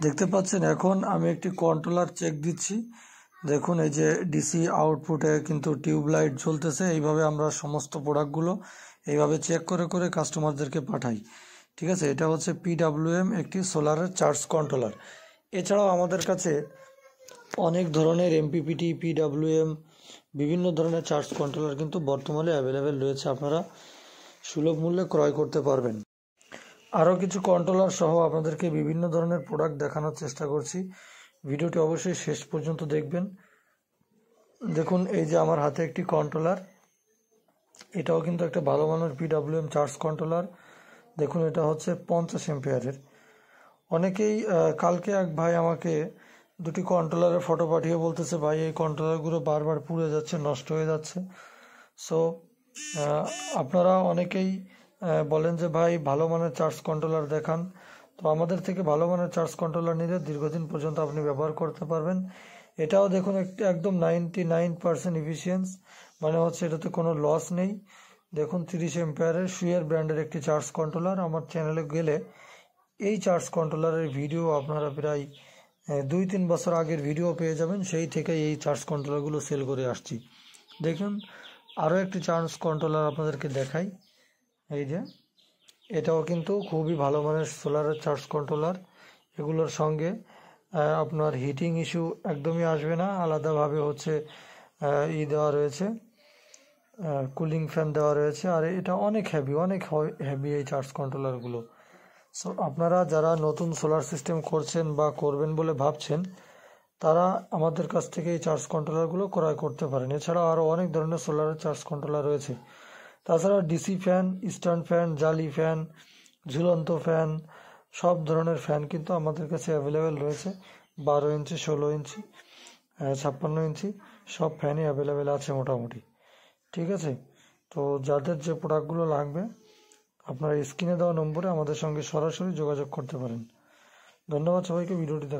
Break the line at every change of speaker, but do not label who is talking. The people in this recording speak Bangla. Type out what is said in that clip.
দেখতে পাচ্ছেন এখন আমি একটি কন্ট্রোলার চেক দিচ্ছি। দেখুন এই যে ডিসি আউটপুটে কিন্তু টিউব লাইট জ্বলতেছে। এইভাবে আমরা সমস্ত প্রোডাক্টগুলো এইভাবে চেক করে করে কাস্টমারদেরকে পাঠাই। ঠিক আছে, এটা হচ্ছে পিডাব্লিউএম একটি সোলারের চার্জ কন্ট্রোলার। এছাড়াও আমাদের কাছে অনেক ধরনের এমপিপিটি, পিডাব্লিউএম বিভিন্ন ধরনের চার্জ কন্ট্রোলার কিন্তু বর্তমানে অ্যাভেলেবেল রয়েছে, আপনারা সুলভ মূল্যে ক্রয় করতে পারবেন। আরও কিছু কন্ট্রোলার সহ আপনাদেরকে বিভিন্ন ধরনের প্রোডাক্ট দেখানোর চেষ্টা করছি। ভিডিওটি অবশ্যই শেষ পর্যন্ত দেখবেন। দেখুন এই যে আমার হাতে একটি কন্ট্রোলার, এটাও কিন্তু একটা ভালো মানের পিডাব্লিউএম চার্জ কন্ট্রোলার। দেখুন এটা হচ্ছে 50 এম্পিয়ারের। অনেকেই কালকে এক ভাই আমাকে দুটি কন্ট্রোলারের ফটো পাঠিয়ে বলতেছে, ভাই এই কন্ট্রোলারগুলো বারবার পুড়ে যাচ্ছে, নষ্ট হয়ে যাচ্ছে। সো আপনারা অনেকেই বলেন যে ভাই ভালো মানের চার্জ কন্ট্রোলার দেখান। তো আমাদের থেকে ভালো মানের চার্জ কন্ট্রোলার নিলে দীর্ঘদিন পর্যন্ত আপনি ব্যবহার করতে পারবেন। এটাও দেখুন একদম 99% ইফিসিয়েন্স, মানে হচ্ছে এটাতে কোনো লস নেই। দেখুন 30 এম্পিয়ারের সুইয়ার ব্র্যান্ডের একটি চার্জ কন্ট্রোলার। আমার চ্যানেলে গেলে এই চার্জ কন্ট্রোলারের ভিডিও আপনারা প্রায় 2-3 বছর আগের ভিডিও পেয়ে যাবেন। সেই থেকে এই চার্জ কন্ট্রোলারগুলো সেল করে আসছি। দেখুন আরও একটি চার্জ কন্ট্রোলার আপনাদেরকে দেখাই। এই যে এটাও কিন্তু খুবই ভালো মানের সোলারের চার্জ কন্ট্রোলার। এগুলোর সঙ্গে আপনার হিটিং ইস্যু একদমই আসবে না। আলাদাভাবে হচ্ছে দেওয়া রয়েছে, কুলিং ফ্যান দেওয়া রয়েছে। আর এটা অনেক হেভি এই চার্জ কন্ট্রোলারগুলো। সো আপনারা যারা নতুন সোলার সিস্টেম করছেন বা করবেন বলে ভাবছেন, তারা আমাদের কাছ থেকে এই চার্জ কন্ট্রোলারগুলো ক্রয় করতে পারেন। এছাড়াও আরও অনেক ধরনের সোলারের চার্জ কন্ট্রোলার রয়েছে। তাছাড়া ডিসি ফ্যান, স্ট্যান্ড ফ্যান, জালি ফ্যান, ঝুলন্ত ফ্যান, সব ধরনের ফ্যান কিন্তু আমাদের কাছে অ্যাভেলেবেল রয়েছে। 12 ইঞ্চি, 16 ইঞ্চি, 56 ইঞ্চি সব ফ্যানই অ্যাভেলেবেল আছে মোটামুটি। ঠিক আছে, তো যাদের যে প্রোডাক্টগুলো লাগবে আপনারা স্ক্রিনে দেওয়া নম্বরে আমাদের সঙ্গে সরাসরি যোগাযোগ করতে পারেন। ধন্যবাদ সবাইকে ভিডিওটি দেখা।